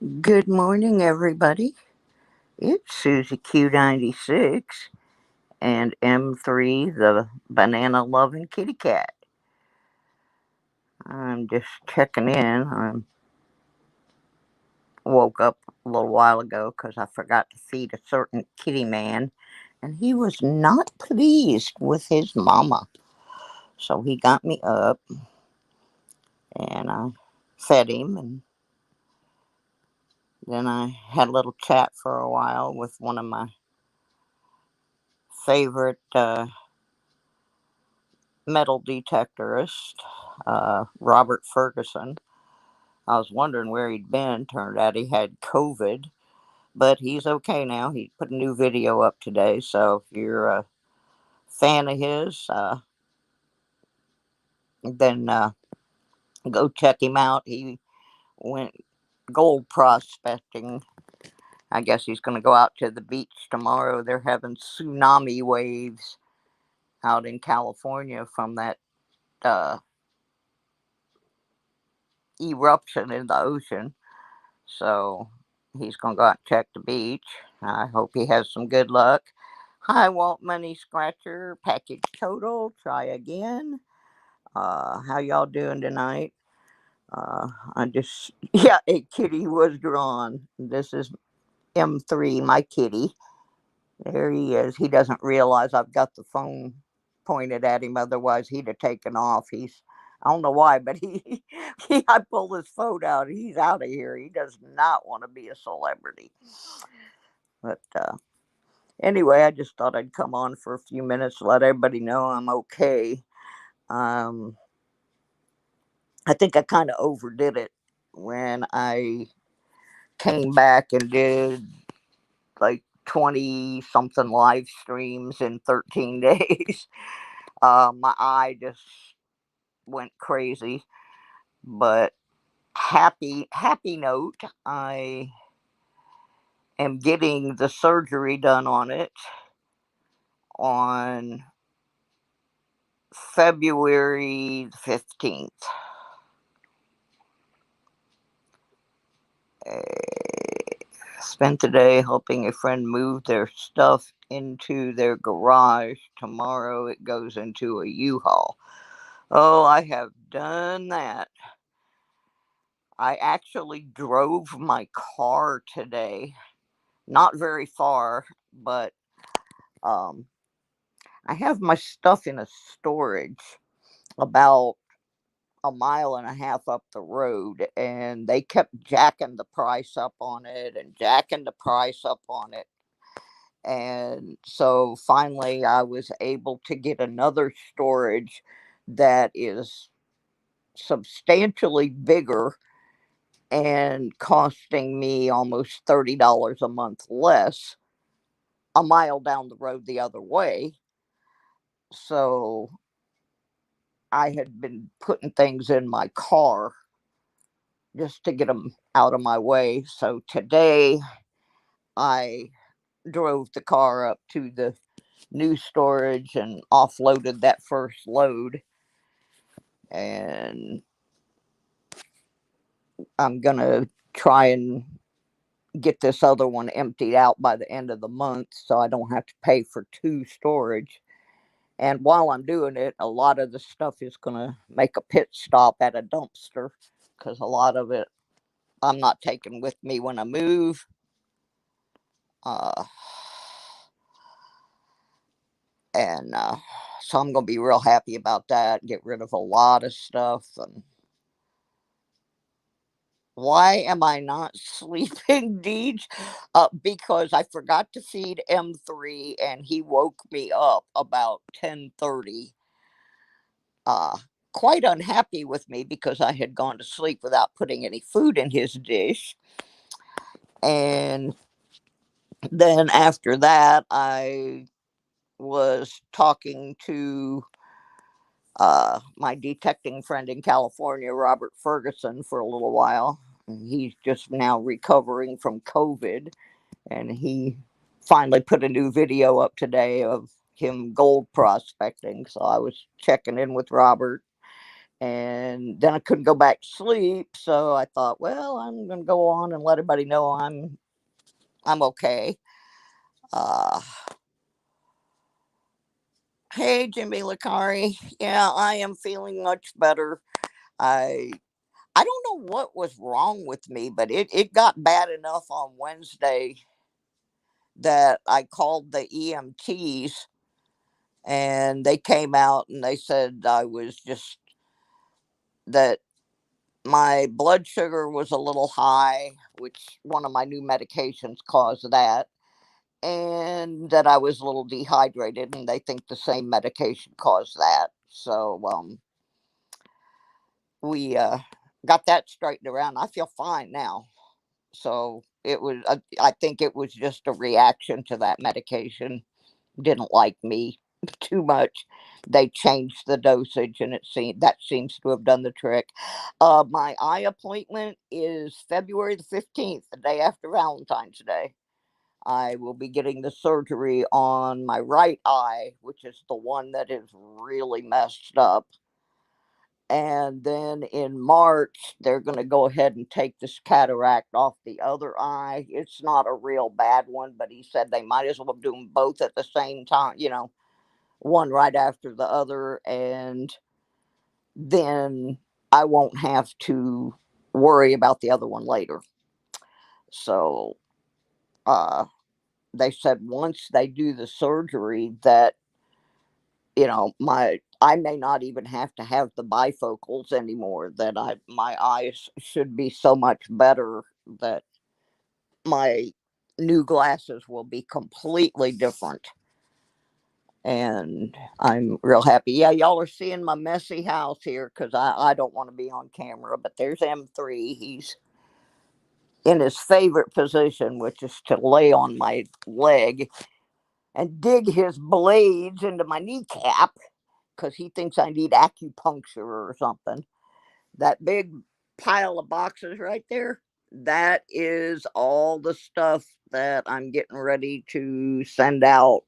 Good morning, everybody. It's Susie Q96 and M3, the banana loving kitty cat. I'm just checking in. I woke up a little while ago because I forgot to feed a certain kitty man, and he was not pleased with his mama. So he got me up and I fed him, and then I had a little chat for a while with one of my favorite metal detectorist, Robert Ferguson. I was wondering where he'd been. Turned out he had COVID, but he's okay now. He put a new video up today, so if you're a fan of his, then go check him out. He went gold prospecting. I guess he's going to go out to the beach tomorrow. They're having tsunami waves out in California from that uh, eruption in the ocean. So he's going to go out and check the beach. I hope he has some good luck. Hi, Walt Money Scratcher, package total. Try again. How y'all doing tonight? I just, yeah, a kitty was drawn. This is M3, my kitty. There he is. He doesn't realize I've got the phone pointed at him. Otherwise, he'd have taken off. I don't know why, but I pulled his phone out. He's out of here. He does not want to be a celebrity. But anyway, I just thought I'd come on for a few minutes to let everybody know I'm okay. Um, I think I kind of overdid it when I came back and did like 20 something live streams in 13 days. My eye just went crazy. But happy note, I am getting the surgery done on it on February 15th. Spent the day helping a friend move their stuff into their garage. Tomorrow it goes into a U-Haul. Oh, I have done that. I actually drove my car today. Not very far, but um, I have my stuff in a storage about a mile and a half up the road, and they kept jacking the price up on it and jacking the price up on it. And so finally, I was able to get another storage that is substantially bigger and costing me almost $30 a month less a mile down the road the other way. So I had been putting things in my car just to get them out of my way. So today I drove the car up to the new storage and offloaded that first load. And I'm going to try and get this other one emptied out by the end of the month so I don't have to pay for two storage. And while I'm doing it, a lot of the stuff is going to make a pit stop at a dumpster because a lot of it I'm not taking with me when I move. Uh, and so I'm going to be real happy about that. Get rid of a lot of stuff. And why am I not sleeping, Deej? Because I forgot to feed M3, and he woke me up about 10:30. Uh, quite unhappy with me because I had gone to sleep without putting any food in his dish. And then after that, I was talking to my detecting friend in California, Robert Ferguson, for a little while. He's just now recovering from COVID, and he finally put a new video up today of him gold prospecting. So I was checking in with Robert, And then I couldn't go back to sleep, so I thought, well, I'm gonna go on and let everybody know I'm okay. Uh, hey, Jimmy Lakari. Yeah, I am feeling much better. I I don't know what was wrong with me, but it got bad enough on Wednesday that I called the EMTs, and they came out and they said I was just that my blood sugar was a little high, which one of my new medications caused that, and that I was a little dehydrated, and they think the same medication caused that. So we got that straightened around. I feel fine now. So I think it was just a reaction to that medication. Didn't like me too much. They changed the dosage, and that seems to have done the trick. My eye appointment is February the 15th, the day after Valentine's Day. I will be getting the surgery on my right eye, which is the one that is really messed up. And then in March, they're going to go ahead and take this cataract off the other eye. It's not a real bad one, but he said they might as well do them both at the same time, one right after the other. And then I won't have to worry about the other one later. So uh, they said once they do the surgery that my I may not even have to have the bifocals anymore. That my eyes should be so much better that my new glasses will be completely different. And I'm real happy. Yeah, y'all are seeing my messy house here because I don't want to be on camera. But there's M3. He's in his favorite position, which is to lay on my leg and dig his blades into my kneecap because he thinks I need acupuncture or something. That big pile of boxes right there, that is all the stuff that I'm getting ready to send out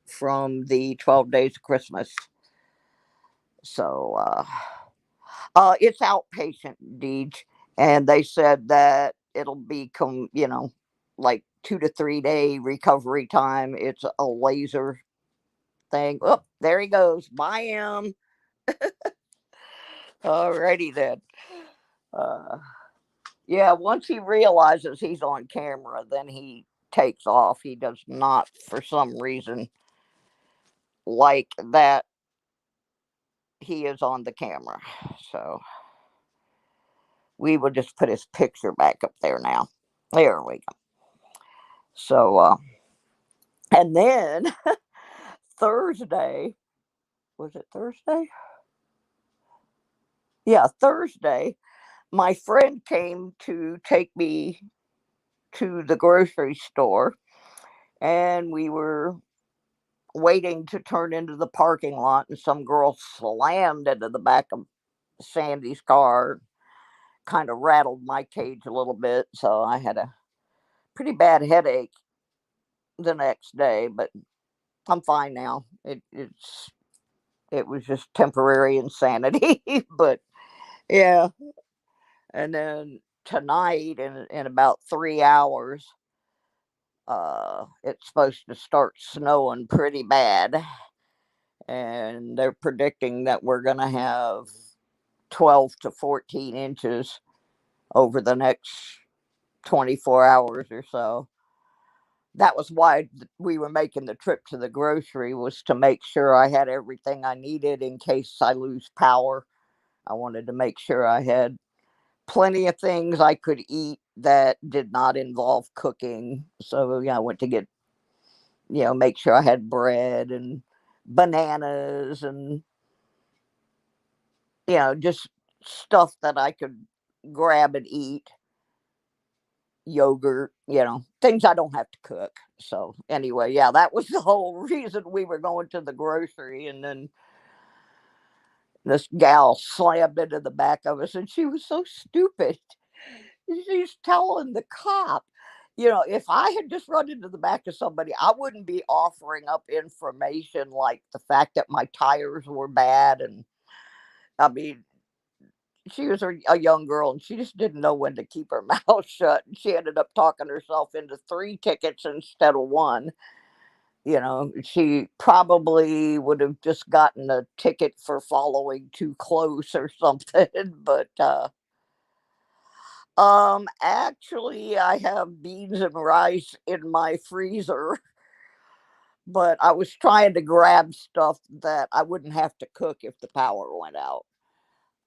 from the 12 days of Christmas. So it's outpatient, Deej, and they said that it'll become, like 2 to 3 day recovery time. It's a laser thing. Oh, there he goes. Bye, him. Alrighty then. Uh, yeah, once he realizes he's on camera, then he takes off. He does not, for some reason, like that he is on the camera. So we will just put his picture back up there now. There we go. So, and then Thursday, was it Thursday? Yeah, Thursday, my friend came to take me to the grocery store, and we were waiting to turn into the parking lot, and some girl slammed into the back of Sandy's car, kind of rattled my cage a little bit. So I had a pretty bad headache the next day, but I'm fine now. It was just temporary insanity, but yeah. And then tonight, in about 3 hours, it's supposed to start snowing pretty bad, and they're predicting that we're going to have 12 to 14 inches over the next 24 hours or so. That was why we were making the trip to the grocery, was to make sure I had everything I needed in case I lose power. I wanted to make sure I had plenty of things I could eat that did not involve cooking. So yeah, I went to get, make sure I had bread and bananas and just stuff that I could grab and eat, yogurt, things I don't have to cook. So anyway, yeah, that was the whole reason we were going to the grocery. And then this gal slammed into the back of us, and she was so stupid. She's telling the cop, if I had just run into the back of somebody, I wouldn't be offering up information like the fact that my tires were bad. And I mean, she was a young girl, and she just didn't know when to keep her mouth shut. And she ended up talking herself into 3 tickets instead of one. She probably would have just gotten a ticket for following too close or something. But actually, I have beans and rice in my freezer, but I was trying to grab stuff that I wouldn't have to cook if the power went out.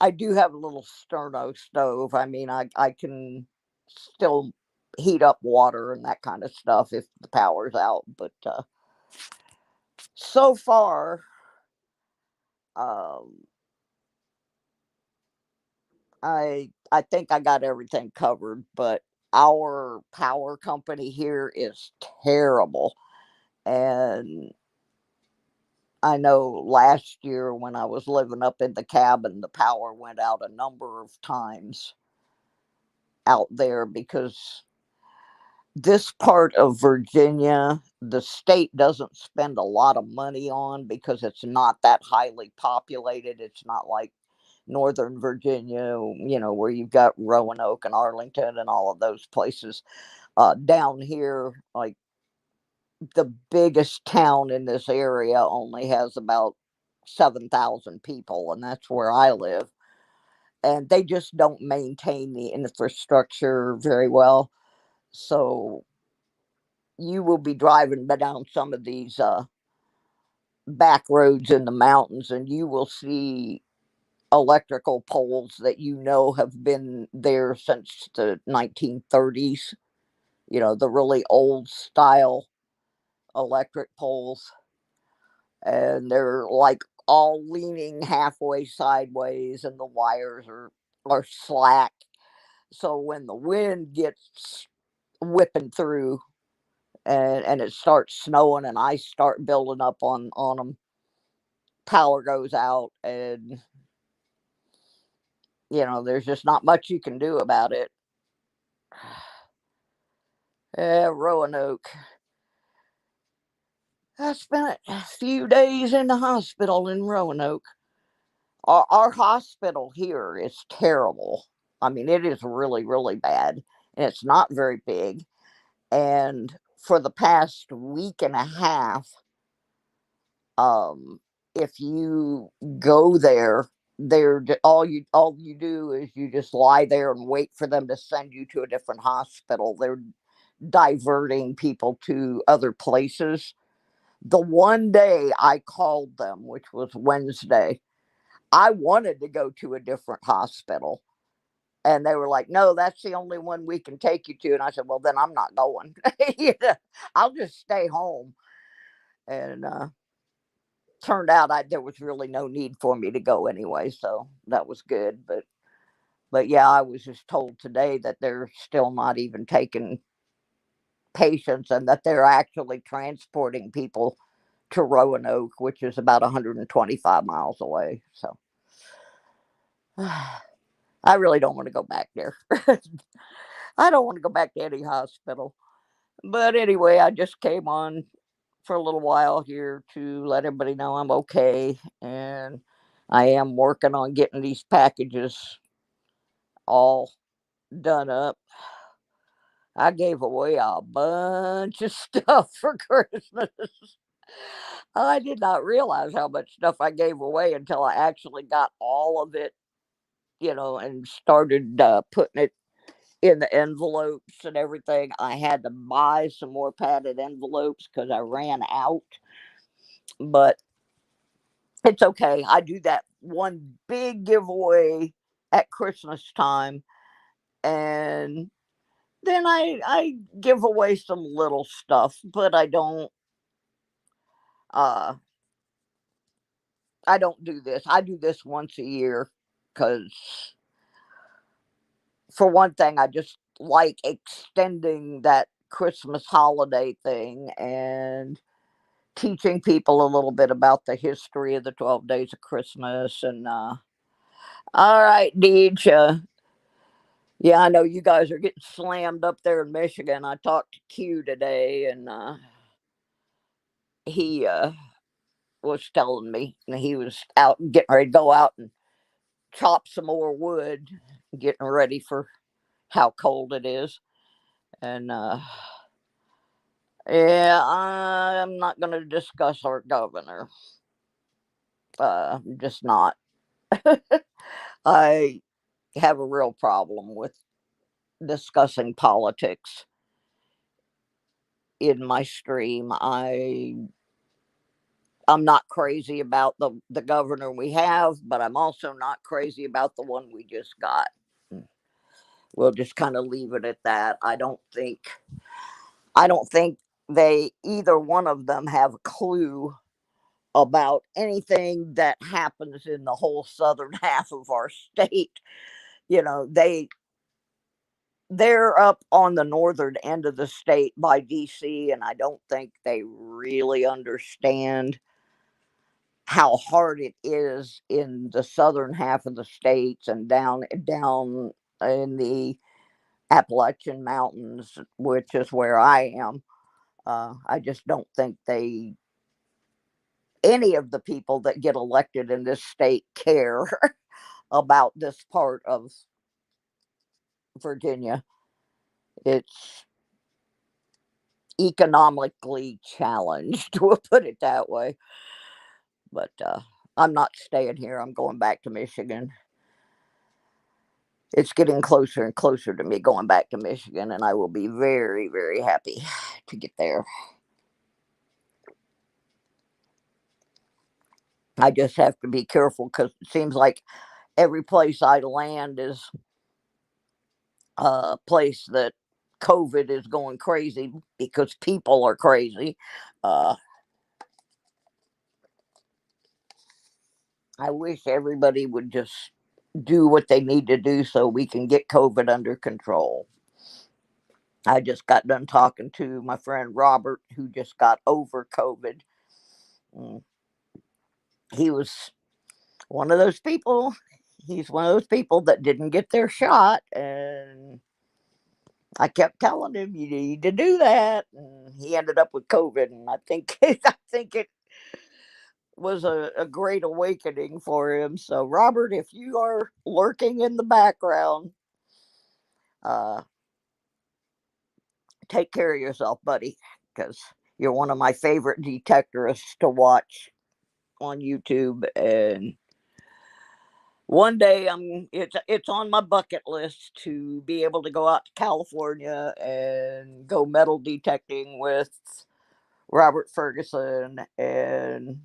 I do have a little sterno stove. I mean, I can still heat up water and that kind of stuff if the power's out. But so far, um, I think I got everything covered. But our power company here is terrible, and I know last year when I was living up in the cabin, the power went out a number of times out there because this part of Virginia, the state doesn't spend a lot of money on because it's not that highly populated. It's not like Northern Virginia, where you've got Roanoke and Arlington and all of those places. Down here, like the biggest town in this area only has about 7,000 people, and that's where I live. And they just don't maintain the infrastructure very well. So you will be driving down some of these back roads in the mountains, and you will see electrical poles that have been there since the 1930s. The really old style electric poles, and they're like all leaning halfway sideways, and the wires are slack. So when the wind gets whipping through, and it starts snowing and ice start building up on them, power goes out, and there's just not much you can do about it. Roanoke. I spent a few days in the hospital in Roanoke. Our hospital here is terrible. I mean, it is really, really bad, and it's not very big. And for the past week and a half, um, if you go there, all you do is you just lie there and wait for them to send you to a different hospital. They're diverting people to other places. The one day I called them, which was Wednesday, I wanted to go to a different hospital. And they were like, no, that's the only one we can take you to. And I said, well, then I'm not going. I'll just stay home. And turned out there was really no need for me to go anyway. So that was good. But yeah, I was just told today that they're still not even taking patients, and that they're actually transporting people to Roanoke, which is about 125 miles away. So I really don't want to go back there. I don't want to go back to any hospital. But anyway, I just came on for a little while here to let everybody know I'm okay. And I am working on getting these packages all done up. I gave away a bunch of stuff for Christmas. I did not realize how much stuff I gave away until I actually got all of it, and started putting it in the envelopes and everything. I had to buy some more padded envelopes because I ran out, but it's okay. I do that one big giveaway at Christmas time, and then I give away some little stuff, but uh I don't do this. I do this once a year because, for one thing, I just like extending that Christmas holiday thing and teaching people a little bit about the history of the 12 days of Christmas. And all right, Deej. Yeah, I know you guys are getting slammed up there in Michigan. I talked to Q today, and he was telling me, and he was out getting ready to go out and chop some more wood, getting ready for how cold it is. And yeah, I'm not going to discuss our governor. Just not. I have a real problem with discussing politics in my stream. I'm not crazy about the governor we have, but I'm also not crazy about the one we just got. We'll just kind of leave it at that. I don't think they either one of them have a clue about anything that happens in the whole southern half of our state. You know, they're up on the northern end of the state by DC, and I don't think they really understand how hard it is in the southern half of the states and down in the Appalachian Mountains, which is where I am. I just don't think any of the people that get elected in this state care about this part of Virginia. It's economically challenged, we'll put it that way. But I'm not staying here. I'm going back to Michigan. It's getting closer and closer to me going back to Michigan, and I will be very, very happy to get there. I just have to be careful because it seems like every place I land is a place that COVID is going crazy because people are crazy. Uh, I wish everybody would just do what they need to do so we can get COVID under control. I just got done talking to my friend Robert, who just got over COVID. Mm, He was one of those people. He's one of those people that didn't get their shot, and I kept telling him you need to do that. And he ended up with COVID, and I think I think it was a great awakening for him. So, Robert, if you are lurking in the background, uh, take care of yourself, buddy, because you're one of my favorite detectorists to watch on YouTube. And one day, it's on my bucket list to be able to go out to California and go metal detecting with Robert Ferguson, and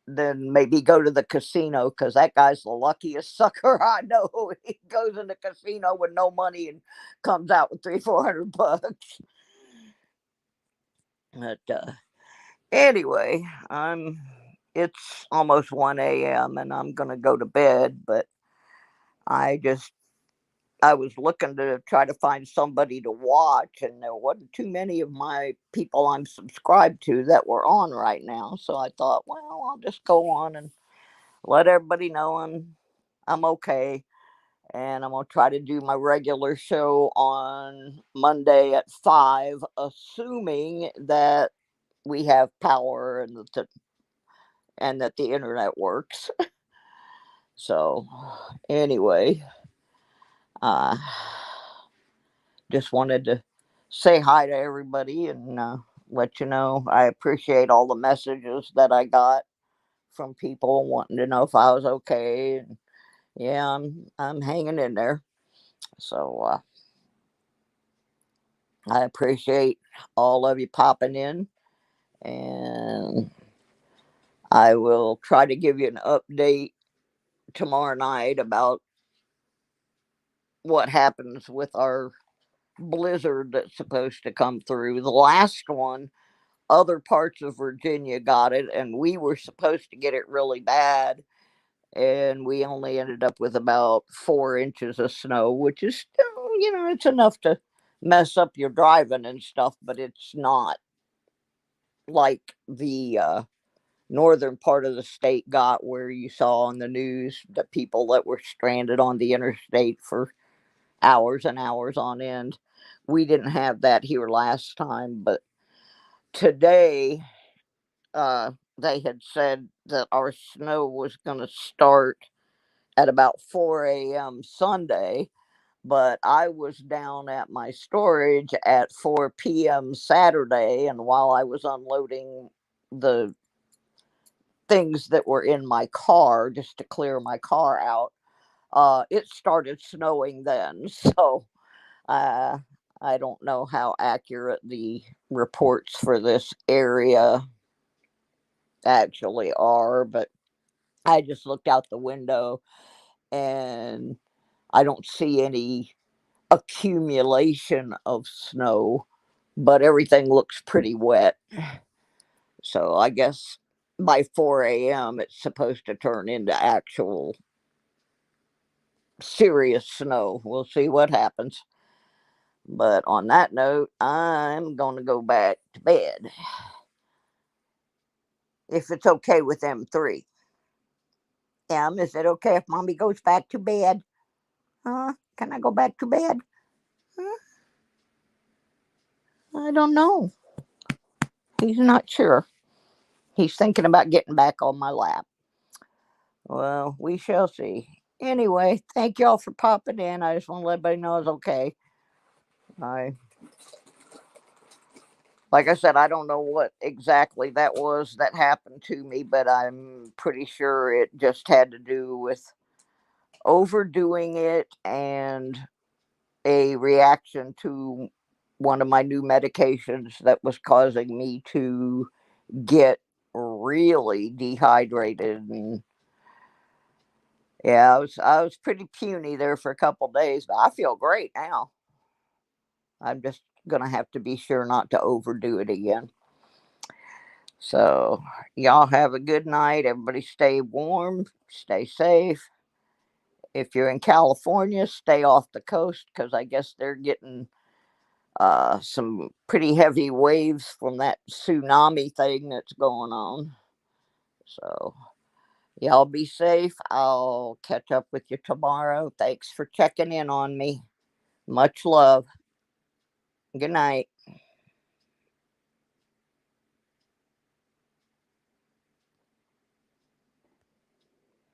then maybe go to the casino because that guy's the luckiest sucker I know. He goes in the casino with no money and comes out with 300-400 bucks. But anyway, I'm. It's almost 1 a.m. and I'm gonna go to bed. But I just I was looking to try to find somebody to watch, and there wasn't too many of my people I'm subscribed to that were on right now. So I thought, well, I'll just go on and let everybody know I'm okay, and I'm gonna try to do my regular show on Monday at 5, assuming that we have power and that the internet works. So anyway, uh, just wanted to say hi to everybody and let you know I appreciate all the messages that I got from people wanting to know if I was okay. And yeah, I'm hanging in there. So I appreciate all of you popping in, and I will try to give you an update tomorrow night about what happens with our blizzard that's supposed to come through. The last one, other parts of Virginia got it, and we were supposed to get it really bad. And we only ended up with about 4 inches of snow, which is still, it's enough to mess up your driving and stuff, but it's not like the northern part of the state got, where you saw on the news the people that were stranded on the interstate for hours and hours on end. We didn't have that here last time, but today they had said that our snow was going to start at about 4 a.m. Sunday, but I was down at my storage at 4 p.m. Saturday, and while I was unloading the things that were in my car just to clear my car out, it started snowing then. So uh, I don't know how accurate the reports for this area actually are, but I just looked out the window and I don't see any accumulation of snow, but everything looks pretty wet. So I guess by 4 a.m. it's supposed to turn into actual serious snow. We'll see what happens. But on that note, I'm going to go back to bed. If it's okay with them three. Is it okay if mommy goes back to bed? Can I go back to bed? Huh? I don't know. He's not sure. He's thinking about getting back on my lap. Well, we shall see. Anyway, thank y'all for popping in. I just want to let everybody know it's okay. I, like I said, I don't know what exactly that was that happened to me, but I'm pretty sure it just had to do with overdoing it and a reaction to one of my new medications that was causing me to get really dehydrated. And yeah, I was pretty puny there for a couple days, but I feel great now. I'm just gonna have to be sure not to overdo it again. So y'all have a good night. Everybody stay warm, stay safe. If you're in California, stay off the coast because I guess they're getting some pretty heavy waves from that tsunami thing that's going on. So y'all be safe. I'll catch up with you tomorrow. Thanks for checking in on me. Much love. Good night.